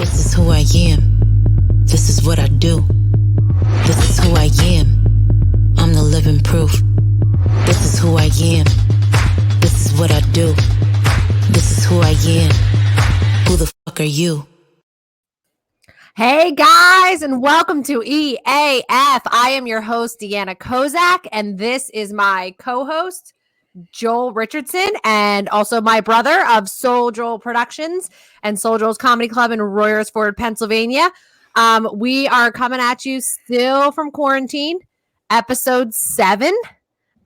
This is who I am. This is what I do. This is who I am. I'm the living proof. This is who I am. This is what I do. This is who I am. Who the fuck are you? Hey guys, and welcome to EAF. I am your host, Deanna Kozak, and this is my co-host, Joel Richardson, and also my brother of Soul Joel Productions and Soul Joel's Comedy Club in Royersford, Pennsylvania. We are coming at you still from quarantine, episode 7.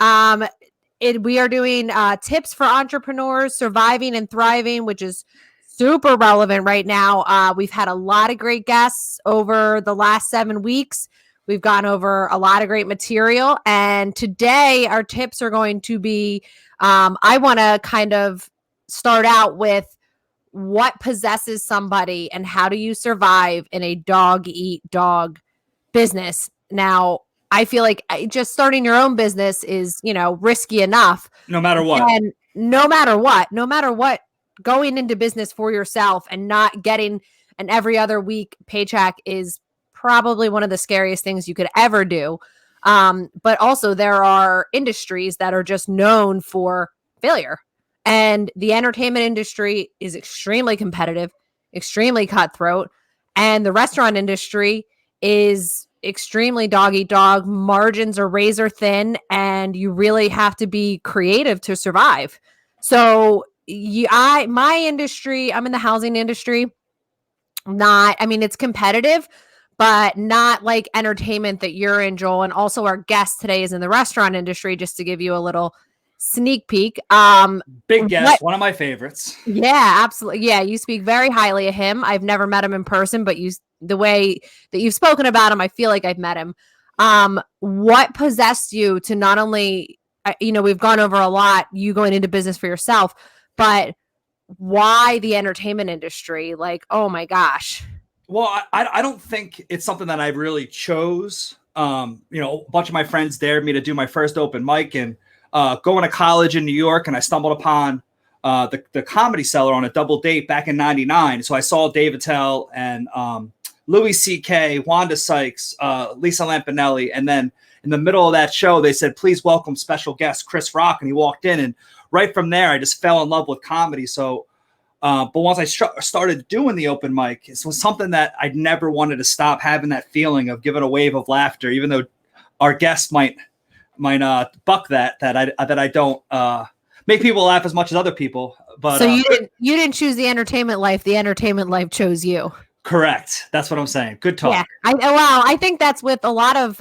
We are doing tips for entrepreneurs surviving and thriving, which is super relevant right now. We've had a lot of great guests over the last 7 weeks. We've gone over a lot of great material. And today our tips are going to be, I want to kind of start out with what possesses somebody and how do you survive in a dog-eat-dog business. Now, I feel like just starting your own business is, risky enough. No matter what. And no matter what, going into business for yourself and not getting an every other week paycheck is probably one of the scariest things you could ever do. But also there are industries that are just known for failure. And the entertainment industry is extremely competitive, extremely cutthroat. And the restaurant industry is extremely dog-eat-dog. Margins are razor thin, and you really have to be creative to survive. So my industry, I'm in the housing industry. It's competitive, but not like entertainment that you're in, Joel. And also our guest today is in the restaurant industry, just to give you a little sneak peek. Big guest, one of my favorites. Yeah, absolutely. Yeah, you speak very highly of him. I've never met him in person, but the way that you've spoken about him, I feel like I've met him. What possessed you to not only, we've gone over a lot, you going into business for yourself, but why the entertainment industry? Like, oh my gosh. Well, I don't think it's something that I really chose. A bunch of my friends dared me to do my first open mic and going to college in New York, and I stumbled upon the Comedy Cellar on a double date back in '99. So I saw Dave Attell and Louis C.K., Wanda Sykes, Lisa Lampanelli, and then in the middle of that show, they said, "Please welcome special guest Chris Rock," and he walked in, and right from there, I just fell in love with comedy. So, but once I started doing the open mic, it was something that I never wanted to stop having that feeling of giving a wave of laughter, even though our guests might buck that I don't make people laugh as much as other people. But so you didn't choose the entertainment life. The entertainment life chose you. Correct. That's what I'm saying. Good talk. Yeah. I think that's with a lot of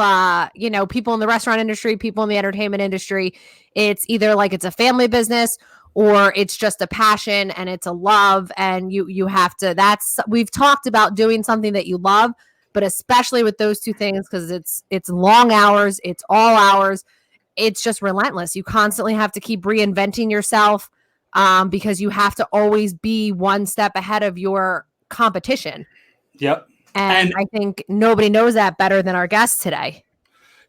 people in the restaurant industry, people in the entertainment industry. It's either like it's a family business or it's just a passion and it's a love, and you have to. We've talked about doing something that you love. But especially with those two things, because it's long hours, it's all hours, it's just relentless. You constantly have to keep reinventing yourself because you have to always be one step ahead of your competition. Yep. And I think nobody knows that better than our guest today.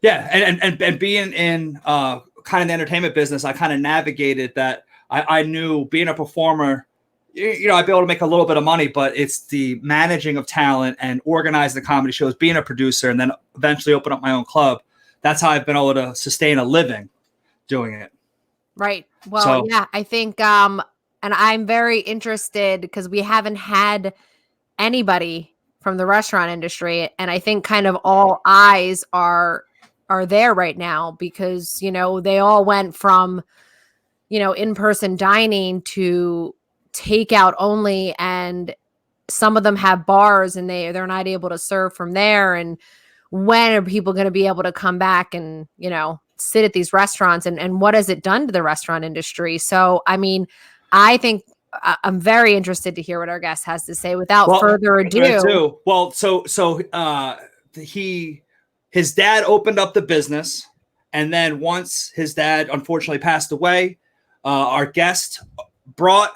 Yeah, and being in kind of the entertainment business, I kind of navigated that. I knew being a performer, I'd be able to make a little bit of money, but it's the managing of talent and organizing the comedy shows, being a producer, and then eventually open up my own club. That's how I've been able to sustain a living doing it. Right. Well, yeah, I think, and I'm very interested because we haven't had anybody from the restaurant industry. And I think kind of all eyes are there right now because, they all went from, in-person dining to takeout only, and some of them have bars and they're not able to serve from there. And when are people going to be able to come back and sit at these restaurants, and what has it done to the restaurant industry? So I think I'm very interested to hear what our guest has to say. Without further ado, his dad opened up the business, and then once his dad unfortunately passed away, our guest brought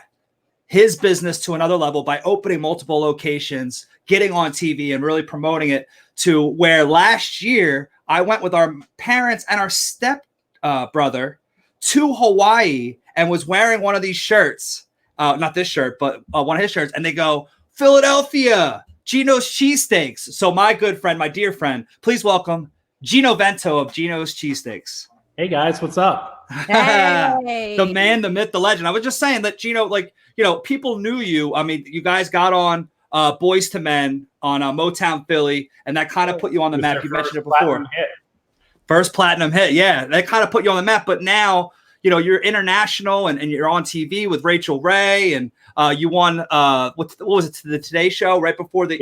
his business to another level by opening multiple locations, getting on TV and really promoting it to where last year I went with our parents and our step brother to Hawaii and was wearing one of these shirts, not this shirt, but one of his shirts. And they go, Philadelphia, Geno's Cheesesteaks. So my good friend, my dear friend, please welcome Geno Vento of Geno's Cheesesteaks. Hey guys, what's up? Hey. The man, the myth, the legend. I was just saying that, Geno, like, people knew you. I mean, you guys got on Boys to Men on Motown Philly, and that kind of put you on the map. You mentioned it before. First platinum hit. Yeah, that kind of put you on the map. But now, you're international and you're on TV with Rachel Ray, and you won, what was it, the Today Show right before the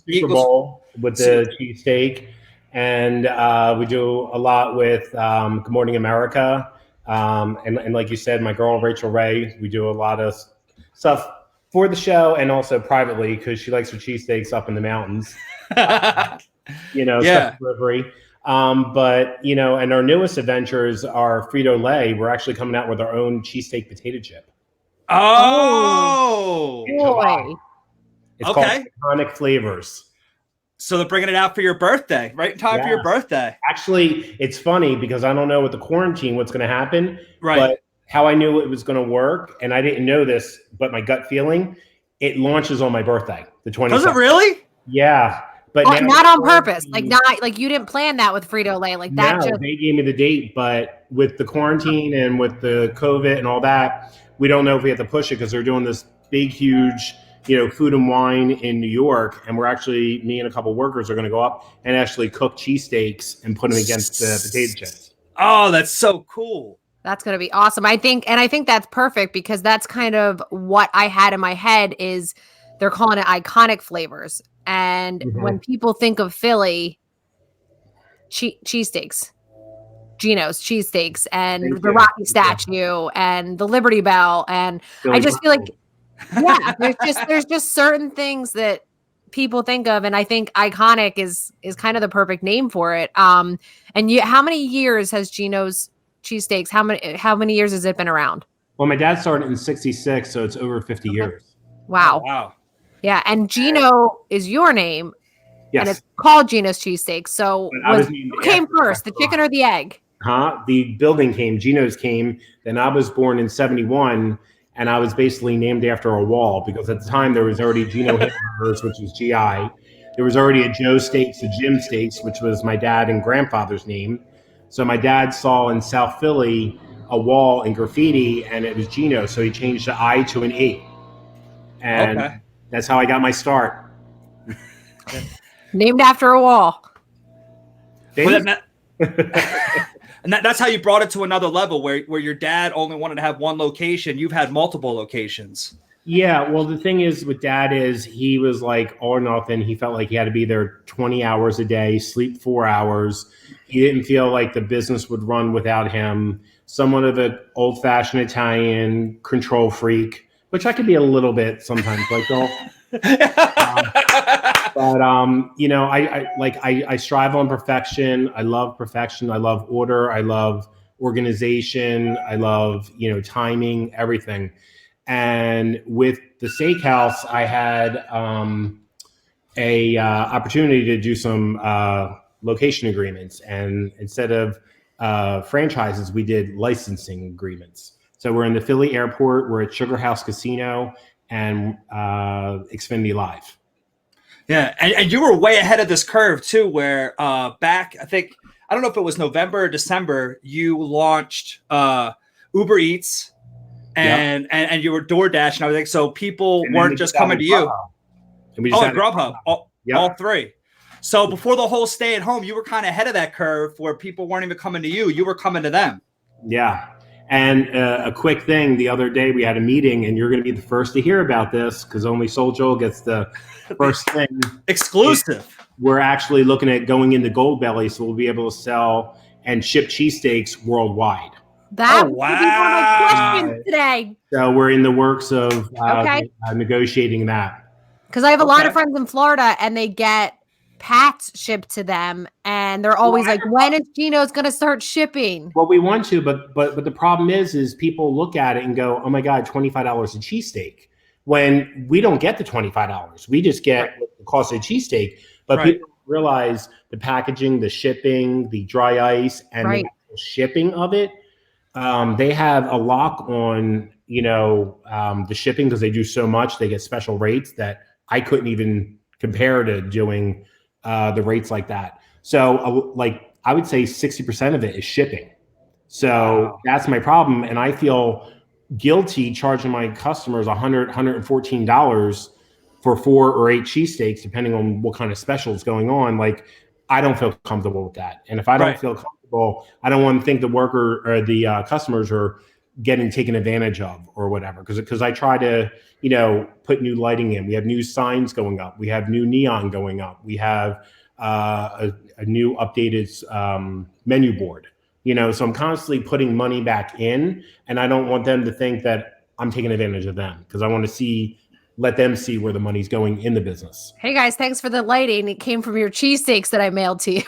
Super Bowl with the cheesesteak. And we do a lot with Good Morning America. And like you said, my girl, Rachel Ray, we do a lot of stuff for the show and also privately because she likes her cheesesteaks up in the mountains. Stuff delivery. But, and our newest adventures are Frito-Lay. We're actually coming out with our own cheesesteak potato chip. Oh, boy. It's called Iconic Flavors. So they're bringing it out for your birthday, right in time for your birthday. Actually, it's funny because I don't know with the quarantine what's going to happen. Right. But how I knew it was going to work, and I didn't know this, but my gut feeling, it launches on my birthday, the 27th. Does it really? Yeah. But not on purpose. Like you didn't plan that with Frito-Lay. Like that. No, they gave me the date, but with the quarantine and with the COVID and all that, we don't know if we have to push it because they're doing this big, huge, Food and Wine in New York, and me and a couple workers are going to go up and actually cook cheesesteaks and put them against the potato chips. Oh, that's so cool. That's going to be awesome. I think that's perfect because that's kind of what I had in my head is they're calling it iconic flavors. And when people think of Philly, cheesesteaks, Geno's cheesesteaks, and the Rocky statue and the Liberty Bell, and Philly I just feel like, there's just certain things that people think of, and I think iconic is kind of the perfect name for it. And how many years has Geno's Cheesesteaks? How many years has it been around? Well, my dad started in '66, so it's over 50 years. Wow. Oh, wow. Yeah, and Geno is your name. Yes. And it's called Geno's Cheesesteaks. So who came first, the chicken or the egg? The building came, Geno's came. Then I was born in '71, and I was basically named after a wall because at the time there was already Geno Hamburgers, which was GI. There was already a Joe Steaks, a Jim Steaks, which was my dad and grandfather's name. So my dad saw in South Philly a wall in graffiti, and it was Geno, so he changed the I to an E. And that's how I got my start. Named after a wall. And that's how you brought it to another level where your dad only wanted to have one location. You've had multiple locations. Yeah. Well, the thing is with dad is he was like all or nothing. He felt like he had to be there 20 hours a day, sleep 4 hours. He didn't feel like the business would run without him. Somewhat of an old fashioned Italian control freak, which I could be a little bit sometimes like, I strive on perfection. I love perfection. I love order. I love organization. I love, timing, everything. And with the steakhouse, I had a opportunity to do some location agreements. And instead of franchises, we did licensing agreements. So we're in the Philly airport. We're at Sugar House Casino and Xfinity Live. Yeah, and you were way ahead of this curve too, where back, I don't know if it was November or December, you launched Uber Eats and you were DoorDash and everything, so people weren't just coming to you. And Grubhub, all three. So before the whole stay at home, you were kind of ahead of that curve where people weren't even coming to you, you were coming to them. Yeah. And a quick thing, the other day we had a meeting, and you're going to be the first to hear about this because only Soul Joel gets the first thing. Exclusive. We're actually looking at going into Gold Belly, so we'll be able to sell and ship cheesesteaks worldwide. That would be one of my questions today. So we're in the works of negotiating that. Because I have a lot of friends in Florida, and they get pats shipped to them, and they're always like, when is Geno's going to start shipping? Well, we want to, but the problem is people look at it and go, oh my God, $25 a cheesesteak. When we don't get the $25, we just get the cost of a cheesesteak. But people realize the packaging, the shipping, the dry ice, and the shipping of it. They have a lock on, the shipping because they do so much. They get special rates that I couldn't even compare to doing the rates like that. So like I would say 60% of it is shipping. So that's my problem. And I feel guilty charging my customers $100, $114 for 4 or 8 cheesesteaks, depending on what kind of special is going on. Like, I don't feel comfortable with that. And if I don't feel comfortable, I don't want to think the worker or the customers are getting taken advantage of or whatever. Because I try to, put new lighting in. We have new signs going up. We have new neon going up. We have a new updated menu board. So I'm constantly putting money back in, and I don't want them to think that I'm taking advantage of them, because I want to let them see where the money's going in the business. Hey guys, thanks for the lighting. It came from your cheesesteaks that I mailed to you.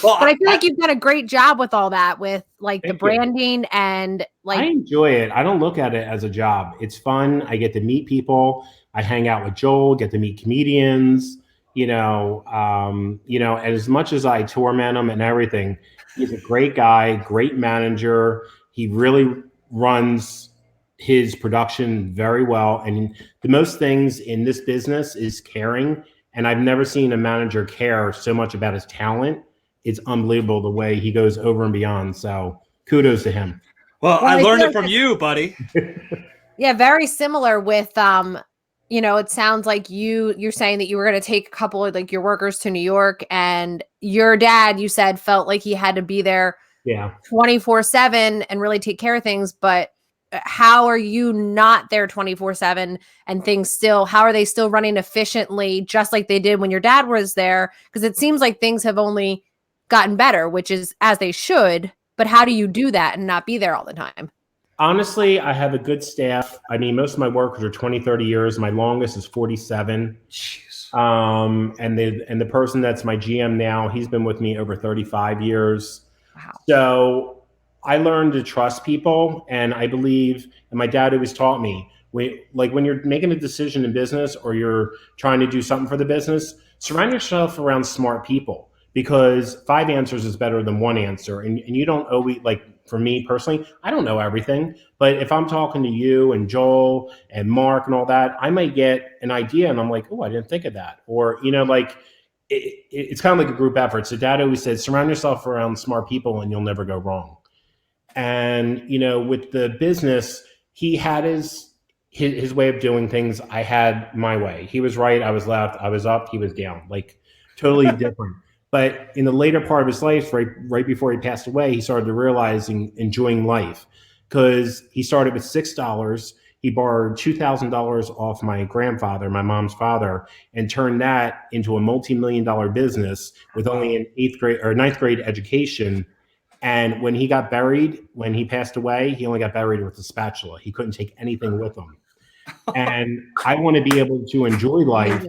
Well, but I feel like you've done a great job with all that, with like the branding and like. I enjoy it. I don't look at it as a job. It's fun. I get to meet people. I hang out with Joel, get to meet comedians. And as much as I torment him and everything, he's a great guy, great manager. He really runs his production very well. And the most things in this business is caring. And I've never seen a manager care so much about his talent. It's unbelievable the way he goes over and beyond. So kudos to him. Well, I learned it from you, buddy. Yeah, very similar with it sounds like you're saying that you were going to take a couple of like your workers to New York, and your dad, you said, felt like he had to be there 24/7 and really take care of things. But how are you not there 24/7 and how are they still running efficiently just like they did when your dad was there? Because it seems like things have only gotten better, which is as they should. But how do you do that and not be there all the time? Honestly, I have a good staff. I mean, most of my workers are 20, 30 years. My longest is 47. Jeez. And the person that's my GM now, he's been with me over 35 years. Wow. So I learned to trust people, and I believe, and my dad always taught me, when you're making a decision in business or you're trying to do something for the business, surround yourself around smart people, because 5 answers is better than 1 answer. And you don't always, like, for me personally, I don't know everything, but if I'm talking to you and Joel and Mark and all that, I might get an idea and I'm like, oh, I didn't think of that. Or, it's kind of like a group effort. So Dad always said, surround yourself around smart people and you'll never go wrong. And, with the business, he had his way of doing things. I had my way. He was right. I was left. I was up. He was down, like totally different. But in the later part of his life, right before he passed away, he started to realize enjoying life, because he started with $6. He borrowed $2,000 off my grandfather, my mom's father, and turned that into a multi-million-dollar business with only an 8th grade or 9th grade education. And when he passed away, he only got buried with a spatula. He couldn't take anything with him. And I want to be able to enjoy life.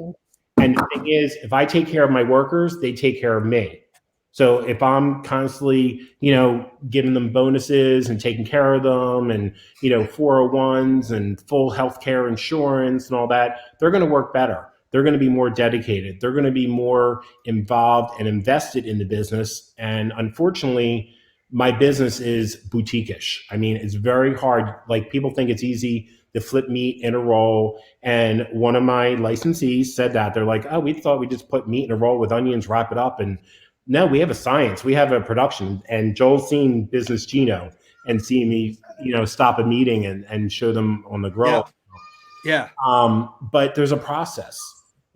And the thing is, if I take care of my workers, they take care of me. So if I'm constantly, giving them bonuses and taking care of them and, 401s and full healthcare insurance and all that, they're going to work better. They're going to be more dedicated. They're going to be more involved and invested in the business. And unfortunately, my business is boutique-ish. I mean, it's very hard. Like, people think it's easy to flip meat in a roll. And one of my licensees said that. They're like, oh, we thought we just put meat in a roll with onions, wrap it up. And no, we have a science. We have a production. And Joel's seen Business Geno and seen me, stop a meeting and show them on the grill. Yeah. But there's a process,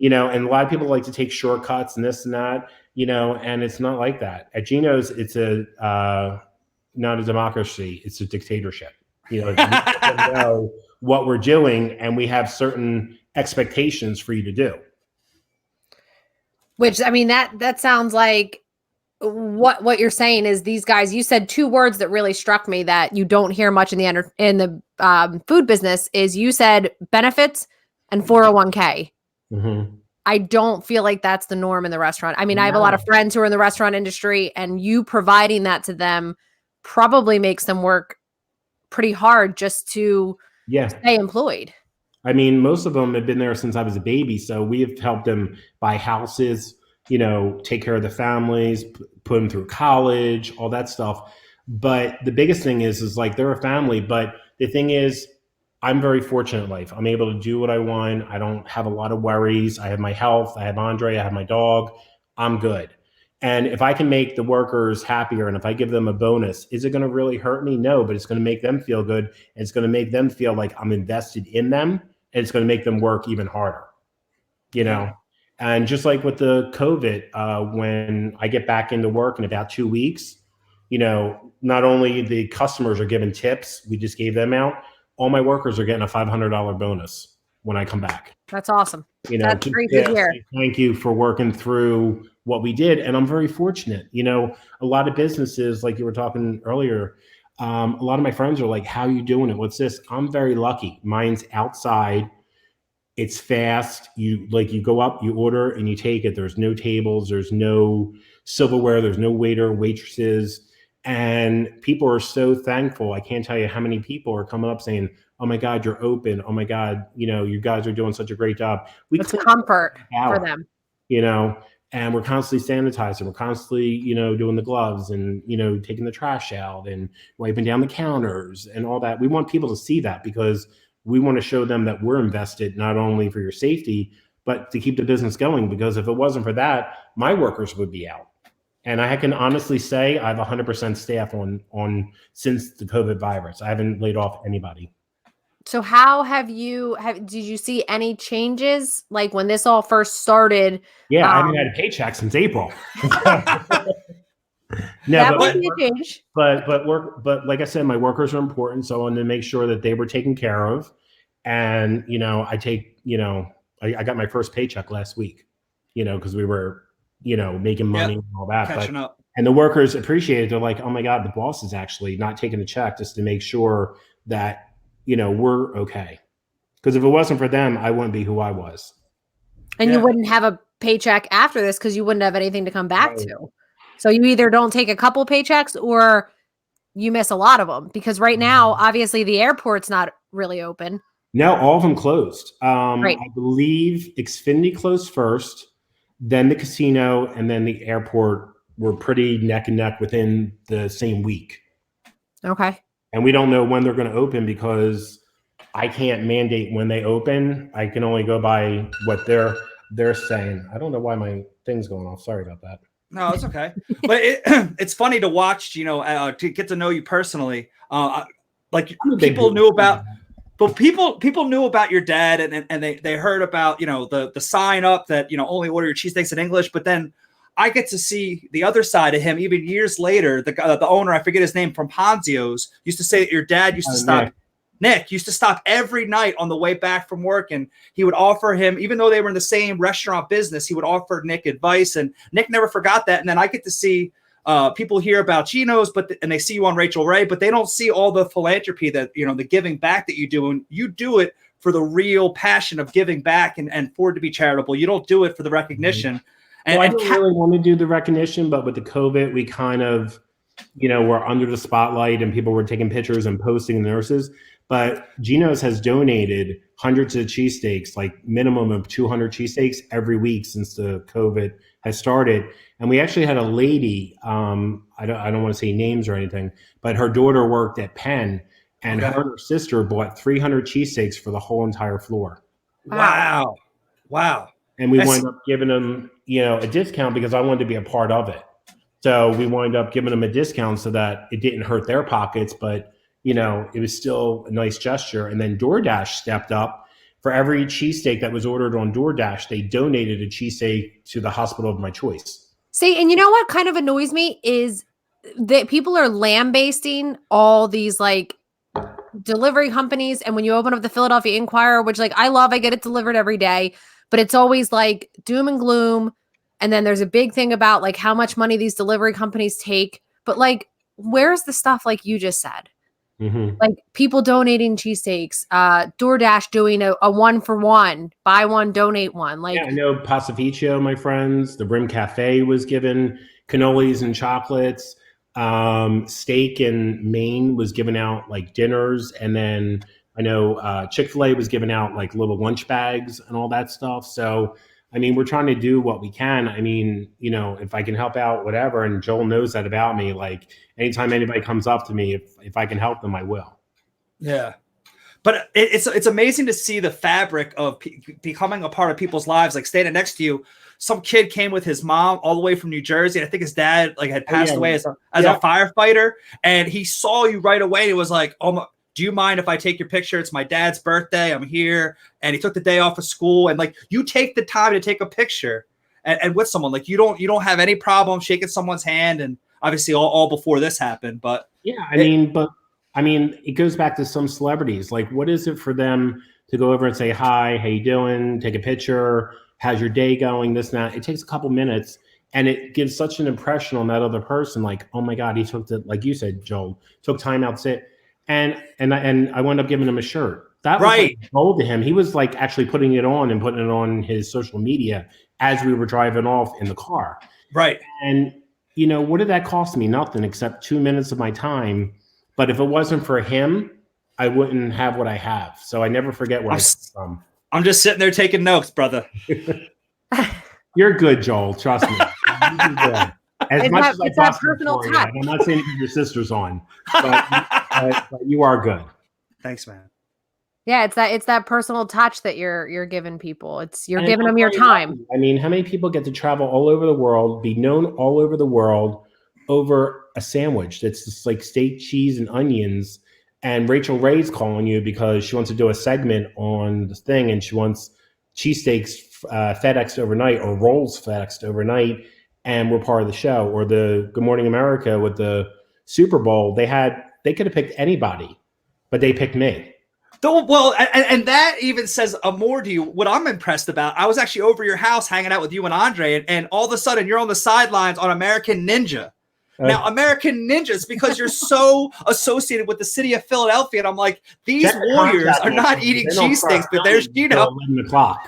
and a lot of people like to take shortcuts and this and that, and it's not like that. At Geno's, it's not a democracy. It's a dictatorship. We know what we're doing, and we have certain expectations for you to do. Which, I mean, that sounds like what you're saying is these guys. You said 2 words that really struck me that you don't hear much in the food business. Is you said benefits and 401k. Mm-hmm. I don't feel like that's the norm in the restaurant. I mean, I have a lot of friends who are in the restaurant industry, and you providing that to them probably makes them work pretty hard just to stay employed. I mean, most of them have been there since I was a baby. So we have helped them buy houses, take care of the families, put them through college, all that stuff. But the biggest thing is like they're a family. But the thing is, I'm very fortunate in life. I'm able to do what I want. I don't have a lot of worries. I have my health. I have Andre. I have my dog. I'm good. And if I can make the workers happier and if I give them a bonus, is it going to really hurt me? No, but it's going to make them feel good. And it's going to make them feel like I'm invested in them. And it's going to make them work even harder, you know? Yeah. And just like with the COVID, when I get back into work in about 2 weeks, you know, not only the customers are given tips, we just gave them out, all my workers are getting a $500 bonus when I come back. That's awesome. You know, That's great to hear. thank you for working through what we did. And I'm very fortunate. You know, a lot of businesses, like you were talking earlier, a lot of my friends are like, how are you doing it? What's this? I'm very lucky. Mine's outside. It's fast. You go up, you order, and you take it. There's no tables. There's no silverware. There's no waiter, waitresses. And people are so thankful. I can't tell you how many people are coming up saying, oh my God, you're open. Oh my God, you know, you guys are doing such a great job. It's comfort for them. You know, and we're constantly sanitizing. We're constantly, you know, doing the gloves and, you know, taking the trash out and wiping down the counters and all that. We want people to see that because we want to show them that we're invested not only for your safety, but to keep the business going. Because if it wasn't for that, my workers would be out. And I can honestly say I have 100% staff on since the COVID virus. I haven't laid off anybody. So how did you see any changes like when this all first started? Yeah, I haven't had a paycheck since April. No, that would be a change. But like I said, my workers are important, so I wanted to make sure that they were taken care of. And you know, I got my first paycheck last week. You know, because we were, you know, making money and all that. Catching up. And the workers appreciate it. They're like, oh my God, the boss is actually not taking a check just to make sure that, you know, we're okay. Because if it wasn't for them, I wouldn't be who I was. And you wouldn't have a paycheck after this because you wouldn't have anything to come back to. So you either don't take a couple paychecks or you miss a lot of them. Because right now, obviously, the airport's not really open. No, all of them closed. Right. I believe Xfinity closed first, then the casino, and then the airport were pretty neck and neck within the same week. Okay. And we don't know when they're going to open because I can't mandate when they open. I can only go by what they're saying. I don't know why my thing's going off. Sorry about that. No, it's okay. But it's funny to watch, you know, to get to know you personally. Like people knew about, but people knew about your dad and they heard about, you know, the sign up that, you know, only order your cheesesteaks in English. But then I get to see the other side of him even years later. The owner, I forget his name, from Ponzio's, used to say that your dad used to stop. Nick used to stop every night on the way back from work, and he would offer him, even though they were in the same restaurant business, he would offer Nick advice, and Nick never forgot that. And then I get to see people hear about Geno's, and they see you on Rachel Ray, but they don't see all the philanthropy that, you know, the giving back that you do, and you do it for the real passion of giving back and for it to be charitable. You don't do it for the recognition. Mm-hmm. And I didn't really want to do the recognition, but with the COVID, we kind of, you know, were under the spotlight and people were taking pictures and posting the nurses. But Geno's has donated hundreds of cheesesteaks, like minimum of 200 cheesesteaks every week since the COVID has started. And we actually had a lady, I don't want to say names or anything, but her daughter worked at Penn, and her and her sister bought 300 cheesesteaks for the whole entire floor. Wow. And we wound up giving them, you know, a discount because I wanted to be a part of it. So we wound up giving them a discount so that it didn't hurt their pockets, but you know, it was still a nice gesture. And then DoorDash stepped up. For every cheesesteak that was ordered on DoorDash, they donated a cheesesteak to the hospital of my choice. See, and you know what kind of annoys me is that people are lambasting all these like delivery companies. And when you open up the Philadelphia Inquirer, which like I get it delivered every day, but it's always like doom and gloom. And then there's a big thing about like how much money these delivery companies take. But like, where's the stuff like you just said? Mm-hmm. Like people donating cheesesteaks, DoorDash doing a 1-for-1, buy one, donate one. Like, yeah, I know Pacificio, my friends, the Brim Cafe was given cannolis and chocolates. Steak in Maine was giving out like dinners. And then I know Chick-fil-A was giving out like little lunch bags and all that stuff. So, I mean, we're trying to do what we can. I mean, you know, if I can help out, whatever. And Joel knows that about me. Like anytime anybody comes up to me, if I can help them, I will. Yeah. But it's amazing to see the fabric of becoming a part of people's lives. Like standing next to you, some kid came with his mom all the way from New Jersey. And I think his dad like had passed away as a firefighter, and he saw you right away. And he was like, "Oh my, do you mind if I take your picture? It's my dad's birthday. I'm here." And he took the day off of school, and like you take the time to take a picture and with someone, like you don't have any problem shaking someone's hand. And obviously all before this happened, but yeah, I mean, it goes back to some celebrities. Like, what is it for them to go over and say, hi, how you doing? Take a picture. How's your day going? This and that. It takes a couple minutes, and it gives such an impression on that other person. Like, oh my God, he took the, like you said, Joel, took time out to sit. And I wound up giving him a shirt. That was right. like gold to him. He was like actually putting it on and putting it on his social media as we were driving off in the car. Right. And, you know, what did that cost me? Nothing except 2 minutes of my time. But if it wasn't for him, I wouldn't have what I have. So I never forget where I come from. I'm just sitting there taking notes, brother. You're good, Joel. Trust me. You're good. As much as I talk personal touch. I'm not saying because your sister's on, but you are good. Thanks, man. Yeah, it's that personal touch that you're giving people. You're giving them your time. I mean, how many people get to travel all over the world, be known all over the world over a sandwich that's just like steak, cheese, and onions? And Rachel Ray's calling you because she wants to do a segment on the thing, and she wants cheesesteaks FedExed overnight or rolls FedExed overnight, and we're part of the show. Or the Good Morning America with the Super Bowl, they could have picked anybody, but they picked me. Well, and that even says more to you. What I'm impressed about, I was actually over your house hanging out with you and Andre, and all of a sudden you're on the sidelines on American Ninja. Now, American Ninjas, because you're so associated with the city of Philadelphia, and I'm like, these warriors are not eating cheesesteaks, but there's Geno. 11 o'clock.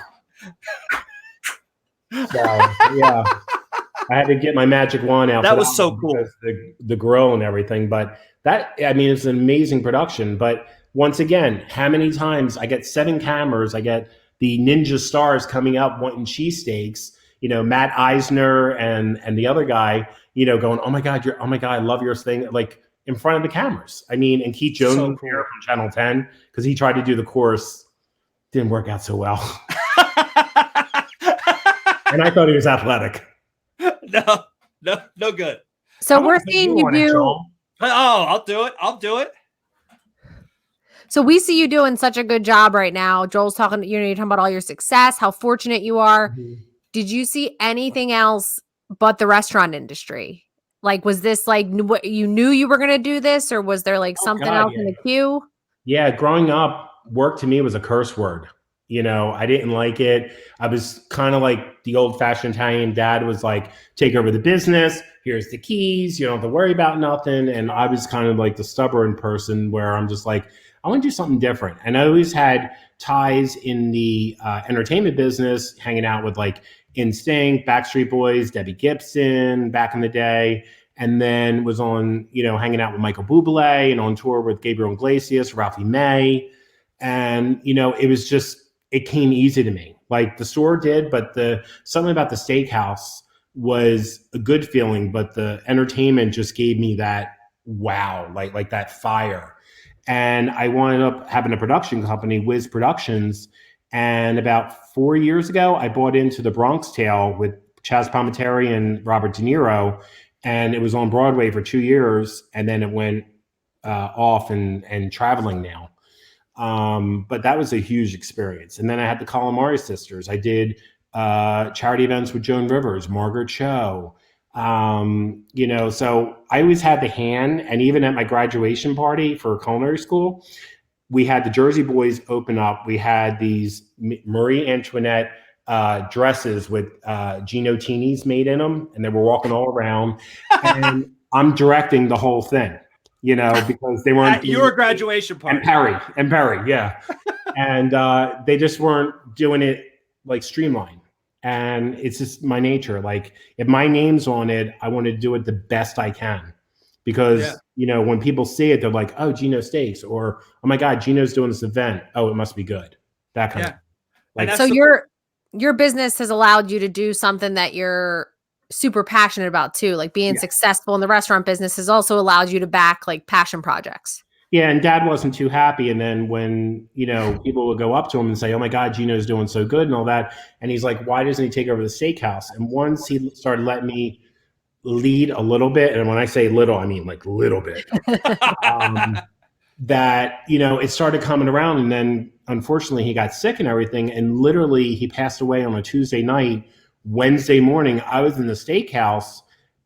So, yeah, I had to get my magic wand out. That was so cool. The grill and everything. But that, I mean, it's an amazing production. But once again, how many times I get 7 cameras, I get the ninja stars coming up wanting cheesesteaks, you know, Matt Eisner and the other guy, you know, going, oh my God, I love your thing, like in front of the cameras. I mean, and Keith Jones was here from Channel 10 because he tried to do the course, didn't work out so well. And I thought he was athletic. No good. So we're seeing you do. Oh, I'll do it. So we see you doing such a good job right now. Joel's talking, you're talking about all your success, how fortunate you are. Mm-hmm. Did you see anything else but the restaurant industry? Like, was this like what you knew you were going to do this, or was there like something else in the queue? Yeah. Growing up, work to me was a curse word. You know, I didn't like it. I was kind of like the old fashioned Italian dad was like, take over the business. Here's the keys. You don't have to worry about nothing. And I was kind of like the stubborn person where I'm just like, I want to do something different. And I always had ties in the entertainment business, hanging out with like Instinct, Backstreet Boys, Debbie Gibson back in the day. And then was on, you know, hanging out with Michael Bublé and on tour with Gabriel Iglesias, Ralphie May. And, you know, it was just, it came easy to me. Like the store did, but something about the steakhouse was a good feeling, but the entertainment just gave me that wow, like that fire. And I wound up having a production company, Wiz Productions. And about 4 years ago, I bought into The Bronx Tale with Chaz Palminteri and Robert De Niro. And it was on Broadway for 2 years. And then it went off and traveling now. But that was a huge experience. And then I had the Calamari Sisters. I did charity events with Joan Rivers, Margaret Cho. You know, so I always had the hand. And even at my graduation party for culinary school, we had the Jersey Boys open up. We had these Marie Antoinette dresses with Geno teenies made in them, and they were walking all around. And I'm directing the whole thing. You know, because they weren't at your graduation party. And Perry, yeah. And they just weren't doing it like streamlined. And it's just my nature. Like if my name's on it, I want to do it the best I can. Because, you know, when people see it, they're like, oh, Geno Steaks, or oh my God, Geno's doing this event. Oh, it must be good. That kind of like so your business has allowed you to do something that you're super passionate about too, like being successful in the restaurant business has also allowed you to back like passion projects. Yeah, and Dad wasn't too happy. And then when, people would go up to him and say, "Oh my God, Geno's doing so good," and all that, and he's like, "Why doesn't he take over the steakhouse?" And once he started letting me lead a little bit, and when I say little, I mean like little bit, that, it started coming around. And then unfortunately he got sick and everything. And literally he passed away on a Tuesday night. Wednesday morning, I was in the steakhouse,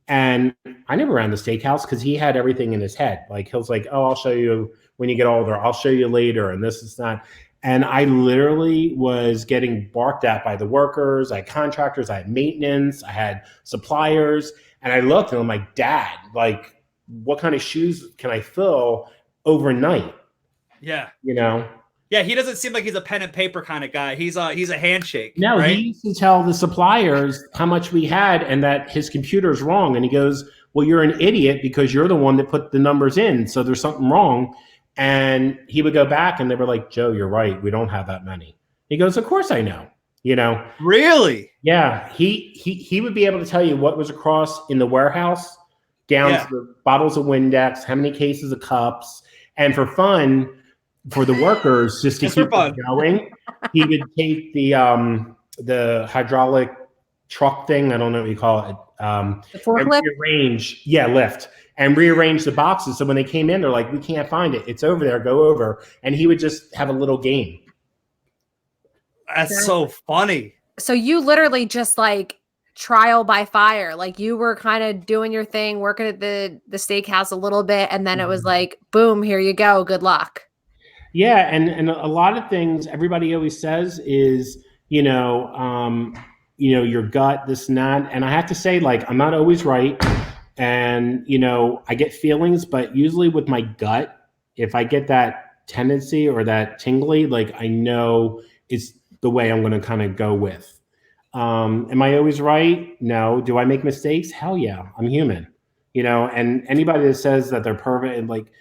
and I never ran the steakhouse because he had everything in his head. Like, he was like, "Oh, I'll show you when you get older. I'll show you later." And this is that. And I literally was getting barked at by the workers. I had contractors, I had maintenance, I had suppliers. And I looked and I'm like, "Dad, like, what kind of shoes can I fill overnight?" Yeah. Yeah, he doesn't seem like he's a pen and paper kind of guy. He's a handshake. No, right? He used to tell the suppliers how much we had and that his computer's wrong. And he goes, "Well, you're an idiot because you're the one that put the numbers in. So there's something wrong." And he would go back and they were like, "Joe, you're right. We don't have that many." He goes, "Of course I know." Really? Yeah. He would be able to tell you what was across in the warehouse, down to the bottles of Windex, how many cases of cups. And for fun, for the workers, just to keep it going, he would take the hydraulic truck thing, I don't know what you call it, The forklift? Lift, and rearrange the boxes. So when they came in, they're like, "We can't find it. It's over there. Go over." And he would just have a little game. That's so funny. So you literally just like trial by fire. Like, you were kind of doing your thing, working at the steakhouse a little bit, and then it was like, boom, here you go. Good luck. Yeah, and a lot of things everybody always says is, your gut, this and that. And I have to say, like, I'm not always right. And, I get feelings, but usually with my gut, if I get that tendency or that tingly, like, I know it's the way I'm going to kind of go with. Am I always right? No. Do I make mistakes? Hell yeah. I'm human, and anybody that says that they're perfect, and like,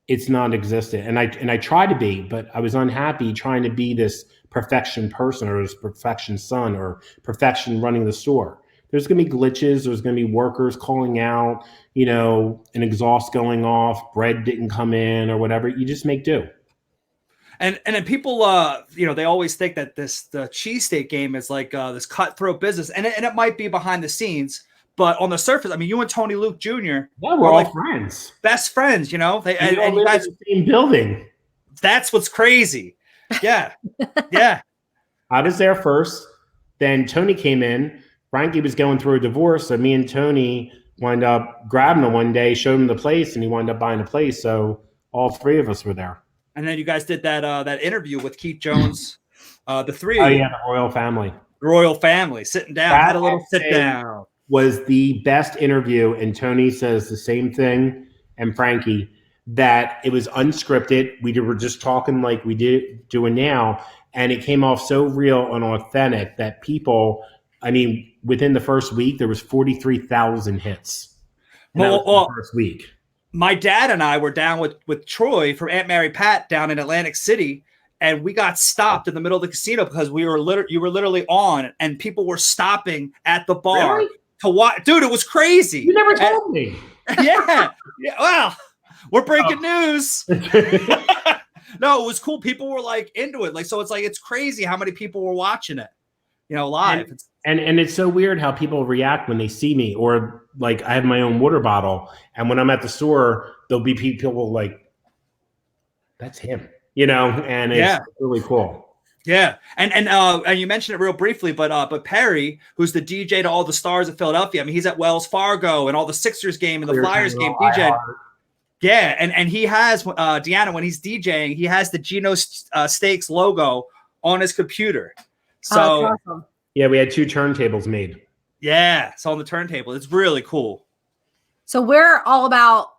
it's non-existent. And I try to be, but I was unhappy trying to be this perfection person or this perfection son or perfection running the store. There's going to be glitches. There's going to be workers calling out, an exhaust going off, bread didn't come in or whatever. You just make do. And then people, they always think that the cheesesteak game is like this cutthroat business, and it might be behind the scenes, but on the surface, I mean, you and Tony Luke Jr. Yeah, we're all like friends, best friends. and you guys in the same building. That's what's crazy. Yeah, yeah. I was there first. Then Tony came in. Frankie was going through a divorce, so me and Tony wound up grabbing him one day, showed him the place, and he wound up buying a place. So all three of us were there. And then you guys did that interview with Keith Jones, the three of you. Oh yeah, the royal family. The royal family sitting down. That had a little sit down. Was the best interview, and Tony says the same thing, and Frankie, that it was unscripted. We were just talking like we doing now, and it came off so real and authentic that people, I mean, within the first week, there was 43,000 hits. The first week. My dad and I were down with Troy from Aunt Mary Pat down in Atlantic City, and we got stopped in the middle of the casino because you were literally on, and people were stopping at the bar to watch. Dude, it was crazy. You never told me. Yeah. Well, we're breaking news. No, it was cool. People were like into it. Like, so it's crazy how many people were watching it, live. And it's so weird how people react when they see me, or like I have my own water bottle, and when I'm at the store, there'll be people like, "That's him," and it's really cool. Yeah, and you mentioned it real briefly, but Perry, who's the DJ to all the stars of Philadelphia, I mean, he's at Wells Fargo and all the Sixers game and the Flyers game DJ. Yeah, and he has Deanna, when he's DJing, he has the Geno Steaks logo on his computer. So. Awesome. Yeah, we had 2 turntables made. Yeah, it's on the turntable. It's really cool. So we're all about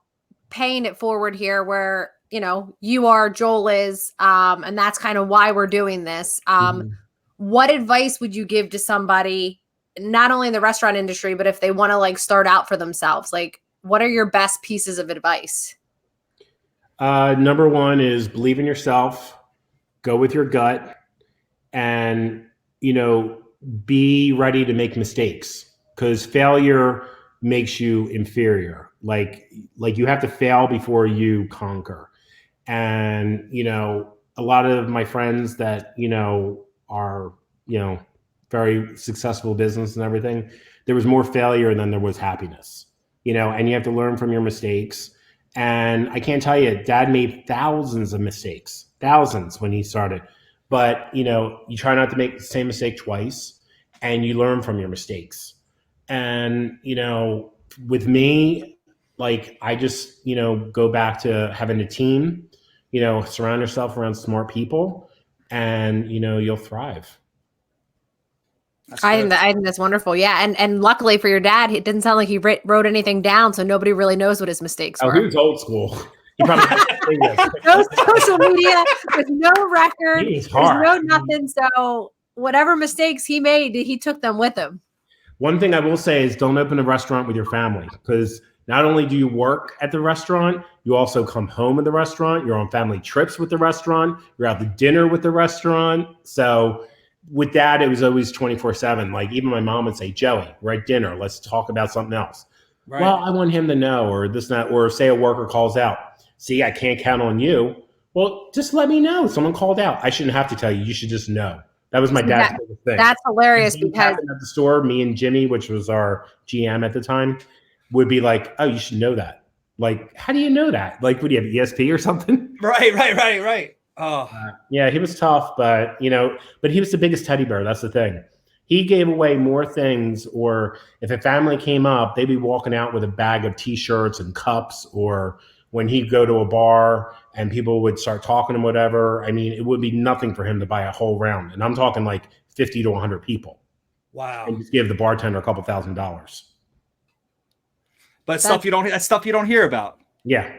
paying it forward here, where, you are, Joel is, and that's kind of why we're doing this. What advice would you give to somebody, not only in the restaurant industry, but if they want to like start out for themselves? Like, what are your best pieces of advice? Number 1 is believe in yourself, go with your gut, and, be ready to make mistakes, because failure makes you inferior. Like you have to fail before you conquer. And, a lot of my friends that, are, very successful business and everything, there was more failure than there was happiness, and you have to learn from your mistakes. And I can't tell you, Dad made thousands of mistakes, thousands when he started. But, you try not to make the same mistake twice, and you learn from your mistakes. And, with me, like, I just, go back to having a team, surround yourself around smart people, and, you'll thrive. I think that's wonderful. Yeah, and luckily for your dad, it didn't sound like he wrote anything down, so nobody really knows what his mistakes were. Oh, he was old school. He probably no social media, with no record, He was there's hard. no nothing. So whatever mistakes he made, he took them with him. One thing I will say is don't open a restaurant with your family, because not only do you work at the restaurant, you also come home at the restaurant. You're on family trips with the restaurant. You're out to dinner with the restaurant. So with Dad, it was always 24/7. Like, even my mom would say, Joey, we're at dinner. Let's talk about something else. Right. Well, I want him to know, or this, not, or say a worker calls out. See, I can't count on you. Well, just let me know. Someone called out. I shouldn't have to tell you. You should just know. That was my dad's biggest thing. That's hilarious, because at the store, me and Jimmy, which was our GM at the time, would be like, oh, you should know that. Like, how do you know that? Like, what do you have, ESP or something? Right. Oh, yeah, he was tough, but but he was the biggest teddy bear. That's the thing. He gave away more things, or if a family came up, they'd be walking out with a bag of T-shirts and cups, or when he'd go to a bar and people would start talking and whatever. I mean, it would be nothing for him to buy a whole round. And I'm talking like 50 to 100 people. Wow. And just give the bartender a couple $1,000s. But that's stuff you don't hear about. Yeah.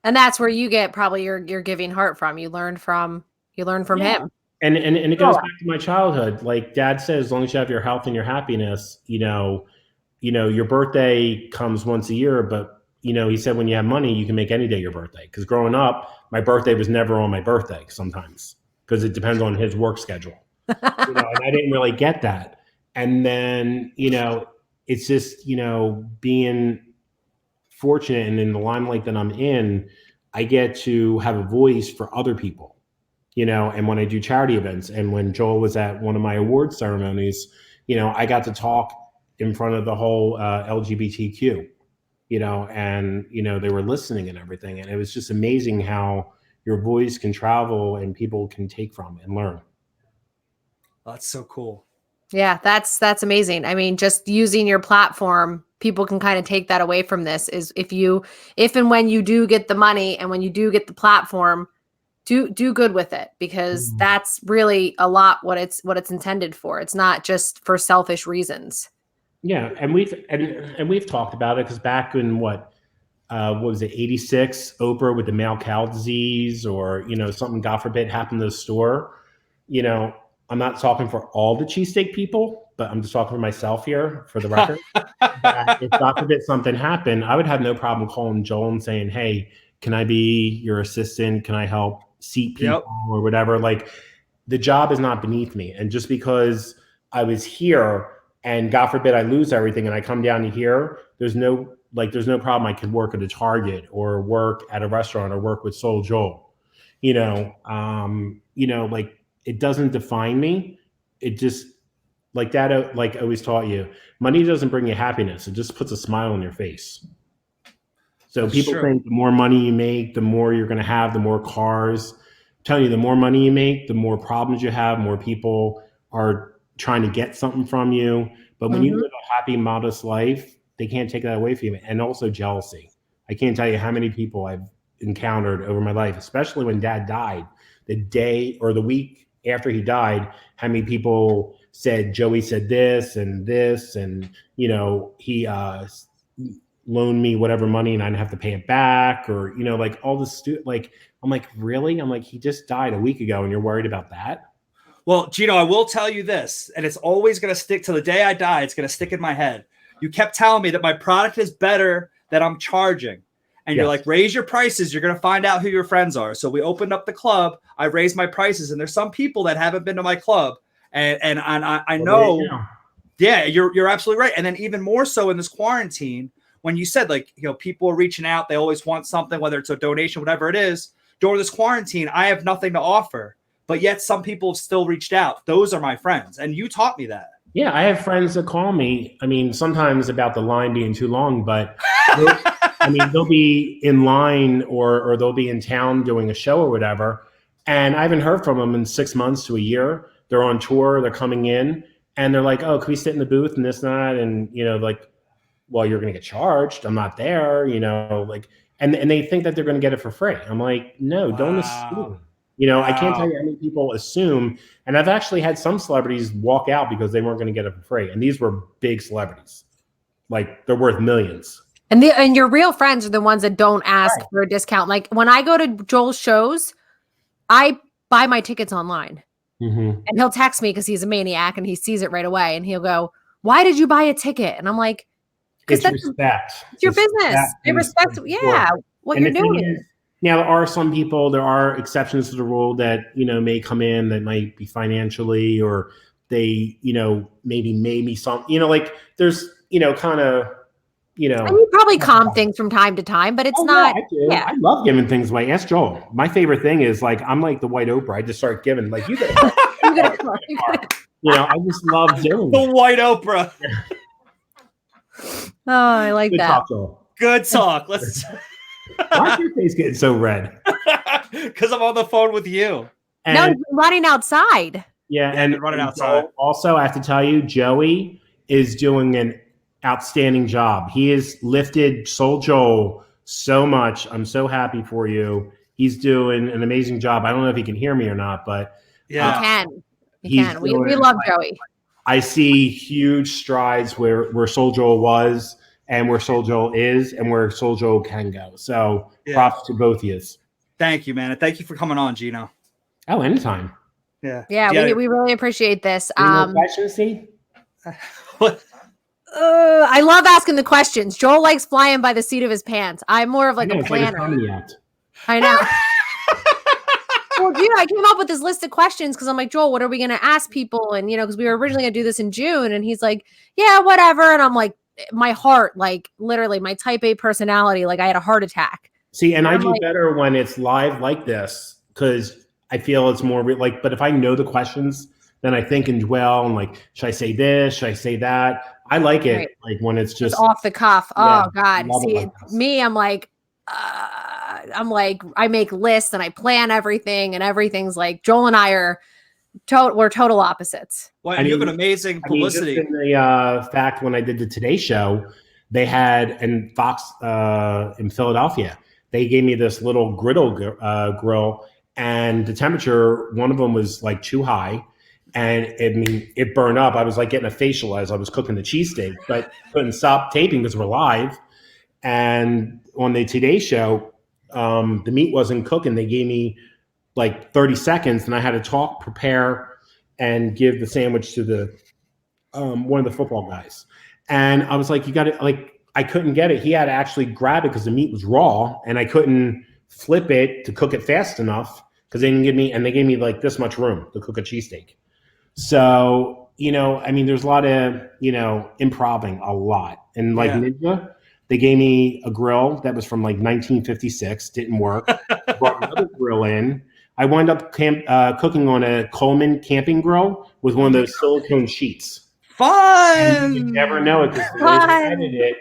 And that's where you get probably your giving heart from. You learn from him. And it goes back to my childhood. Like Dad said, as long as you have your health and your happiness, your birthday comes once a year, but he said when you have money, you can make any day your birthday. Because growing up, my birthday was never on my birthday sometimes, because it depends on his work schedule. And I didn't really get that. And then, it's just, being fortunate, and in the limelight that I'm in, I get to have a voice for other people, and when I do charity events, and when Joel was at one of my award ceremonies, I got to talk in front of the whole LGBTQ, and, they were listening and everything. And it was just amazing how your voice can travel and people can take from and learn. That's so cool. Yeah, that's amazing. I mean, just using your platform, people can kind of take that away from this, is if and when you do get the money and when you do get the platform, do good with it, because that's really a lot what it's intended for. It's not just for selfish reasons. Yeah, and we've talked about it, because back in what was it, 86, Oprah with the male cow disease, or something, God forbid, happened to the store. I'm not talking for all the cheesesteak people, but I'm just talking for myself here, for the record. That if God forbid something happened, I would have no problem calling Joel and saying, hey, can I be your assistant? Can I help seat people or whatever? Like, the job is not beneath me. And just because I was here and God forbid I lose everything and I come down to here, there's no problem. I could work at a Target or work at a restaurant or work with Soul Joel, like, it doesn't define me. It just, like Dad, like always taught you, money doesn't bring you happiness. It just puts a smile on your face. So people think the more money you make, the more you're going to have, the more cars. I'm telling you, the more money you make, the more problems you have, more people are trying to get something from you. But when you live a happy, modest life, they can't take that away from you. And also jealousy. I can't tell you how many people I've encountered over my life, especially when Dad died. The day or the week after he died, how many people said Joey said this, and he loaned me whatever money and I didn't have to pay it back, or like all this like, I'm like, really? I'm like, he just died a week ago and you're worried about that? Well, Geno, I will tell you this, and it's always going to stick to the day I die. It's going to stick in my head. You kept telling me that my product is better than I'm charging. And you're like, raise your prices. You're going to find out who your friends are. So we opened up the club. I raised my prices. And there's some people that haven't been to my club. And I know, you're absolutely right. And then even more so in this quarantine, when you said, like, people are reaching out, they always want something, whether it's a donation, whatever it is. during this quarantine, I have nothing to offer, but yet some people have still reached out. Those are my friends. And you taught me that. Yeah, I have friends that call me. I mean, sometimes about the line being too long, but they'll be in line or they'll be in town doing a show or whatever. And I haven't heard from them in 6 months to a year. They're on tour, they're coming in, and they're like, oh, can we sit in the booth and this and that? And, like, well, you're going to get charged. I'm not there, like, and they think that they're going to get it for free. I'm like, no, don't assume. I can't tell you how many people assume. And I've actually had some celebrities walk out because they weren't going to get it for free. And these were big celebrities. Like, they're worth millions. And your real friends are the ones that don't ask for a discount. Like, when I go to Joel's shows, I buy my tickets online. And he'll text me because he's a maniac and he sees it right away. And he'll go, why did you buy a ticket? And I'm like, it's respect. It's your business. I respect, what you're doing. Now, there are exceptions to the rule that, may come in that might be financially, or they, maybe some, like there's, kind of, And you probably calm things from time to time, but it's not. I do. I love giving things away. Ask Joel. My favorite thing is, like, I'm like the white Oprah. I just start giving, like, you get I just love doing the white Oprah. Oh, I like Good that. Talk, Joel. Good talk. Let's. Why is your face getting so red? Because I'm on the phone with you. And, no, running outside. Yeah, and running outside. Also, I have to tell you, Joey is doing an outstanding job. He has lifted Soul Joel so much. I'm so happy for you. He's doing an amazing job. I don't know if he can hear me or not, but yeah, he can. We love Joey. I see huge strides where Soul Joel was and where Soul Joel is and where Soul Joel can go. So props to both of you. Thank you, man. And thank you for coming on, Geno. Oh, anytime. Yeah. Yeah, we really appreciate this. Questions, see? What? I love asking the questions. Joel likes flying by the seat of his pants. I'm more of like a planner. I know. Well, dude, I came up with this list of questions because I'm like, Joel, what are we going to ask people? And, because we were originally going to do this in June. And he's like, yeah, whatever. And I'm like, my heart, like literally my type A personality, like I had a heart attack. See, and I do better when it's live like this because I feel it's more like, but if I know the questions, then I think and dwell and like, should I say this? Should I say that? I like it like when it's just off the cuff. Oh God. See, me, I'm like, I make lists and I plan everything and everything's like Joel and I are we're total opposites. Well, and you have an amazing publicity. Just in the fact when I did the Today Show, they had in Fox in Philadelphia, they gave me this little grill, and the temperature, one of them was like too high, and it burned up. I was like getting a facial as I was cooking the cheesesteak, but couldn't stop taping because we're live. And on the Today Show, the meat wasn't cooking. They gave me like 30 seconds, and I had to talk, prepare, and give the sandwich to the one of the football guys. And I was like, you got to, like, I couldn't get it. He had to actually grab it because the meat was raw, and I couldn't flip it to cook it fast enough because they gave me like this much room to cook a cheesesteak. So, there's a lot of, improving a lot. And like Ninja, they gave me a grill that was from like 1956, didn't work. Brought another grill in. I wound up cooking on a Coleman camping grill with one of those silicone sheets. Fun! You never know it because I edited it,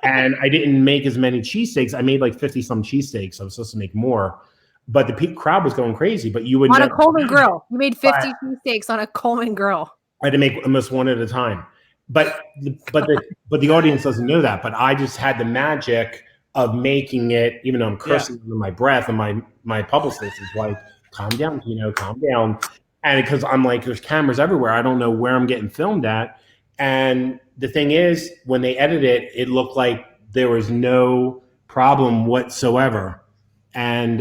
and I didn't make as many cheesesteaks. I made like 50-some cheesesteaks. I was supposed to make more, but the crowd was going crazy. But you would on a Coleman grill. You made 50 cheesesteaks on a Coleman grill. I had to make almost one at a time. But the audience doesn't know that. But I just had the magic of making it, even though I'm cursing under my breath, and my publicist is like, calm down, calm down. And because I'm like, there's cameras everywhere. I don't know where I'm getting filmed at. And the thing is, when they edited it, it looked like there was no problem whatsoever. And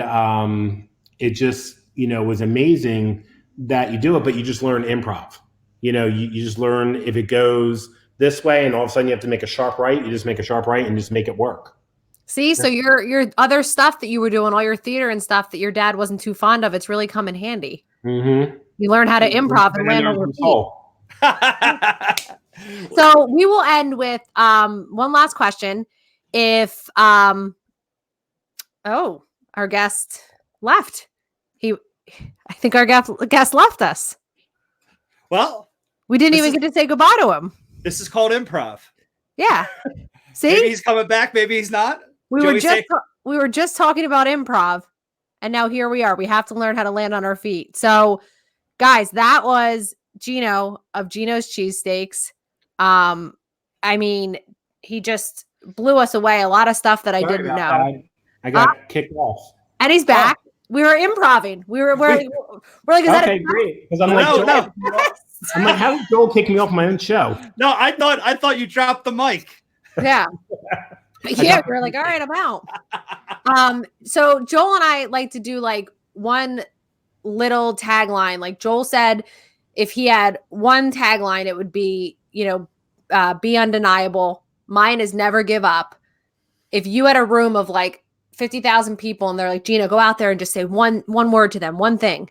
it just, was amazing that you do it, but you just learn improv. You just learn if it goes this way and all of a sudden you have to make a sharp right, you just make a sharp right and just make it work. See, so your other stuff that you were doing, all your theater and stuff that your dad wasn't too fond of, it's really coming handy. Mm-hmm. You learn how to improv and land on your feet. So we will end with one last question. If our guest left. I think our guest left us. Well, We didn't even get to say goodbye to him. this is called improv. Yeah. See, Maybe he's coming back. Maybe he's not. we Joey were just talking about improv, and now here we are. We have to learn how to land on our feet. So, guys, that was Geno of Geno's Cheesesteaks. I mean, he just blew us away. A lot of stuff that I Sorry didn't about know. that. I got kicked off. And he's back. We were improving. We're like, is that Okay, great. Because I'm like, No, Joel, I'm like, how did Joel kick me off my own show? No, I thought you dropped the mic. Yeah. Yeah, we're like, all right, I'm out. So Joel and I like to do like one little tagline. Like Joel said, if he had one tagline, it would be, be undeniable. Mine is never give up. If you had a room of like 50,000 people and they're like, Geno, go out there and just say one word to them, one thing,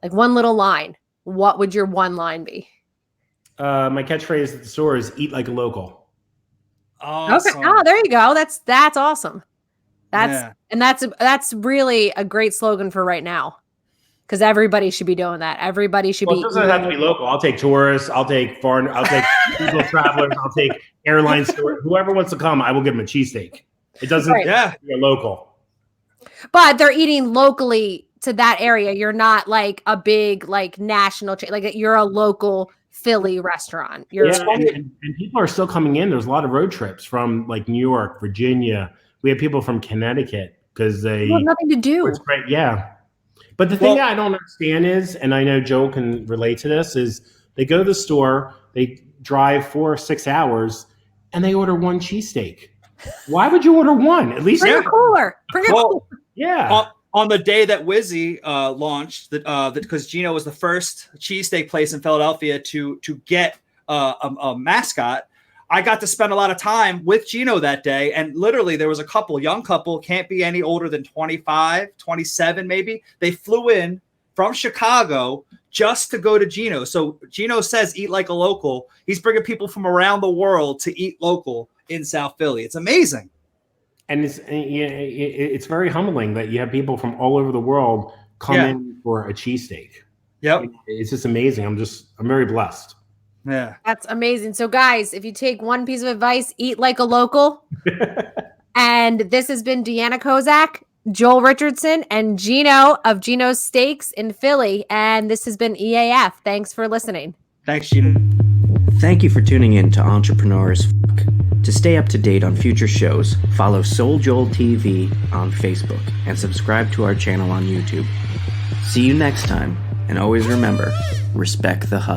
like one little line, what would your one line be? My catchphrase at the store is "Eat like a local." Awesome. Okay. Oh, there you go. That's awesome. Yeah. That's really a great slogan for right now, because everybody should be doing that. Everybody should Well, be. it doesn't have to be local. I'll take tourists. I'll take foreign. I'll take people travelers. I'll take airline stores. Whoever wants to come, I will give them a cheesesteak. It doesn't Right. have to be a local. But they're eating locally to that area. You're not like a big like national chain. Like you're a local Philly restaurant. And people are still coming in. There's a lot of road trips from like New York, Virginia. We have people from Connecticut because they have nothing to do. It's great, yeah. But the thing that I don't understand is, and I know Joel can relate to this, is they go to the store, they drive 4 or 6 hours, and they order one cheesesteak. Why would you order one? At least Bring a cooler. yeah. On the day that Wizzy launched, because Geno was the first cheesesteak place in Philadelphia to get a mascot, I got to spend a lot of time with Geno that day. And literally there was a young couple, can't be any older than 25, 27 maybe. They flew in from Chicago just to go to Geno. So Geno says, eat like a local. He's bringing people from around the world to eat local in South Philly. It's amazing. And it's very humbling that you have people from all over the world come in for a cheesesteak. Yep. It's just amazing. I'm very blessed. Yeah. That's amazing. So guys, if you take one piece of advice, eat like a local. And this has been Deanna Kozak, Joel Richardson, and Geno of Geno's Steaks in Philly. And this has been EAF. Thanks for listening. Thanks, Geno. Thank you for tuning in to Entrepreneurs Fuck. To stay up to date on future shows, follow Soul Joel TV on Facebook and subscribe to our channel on YouTube. See you next time, and always remember, respect the hustle.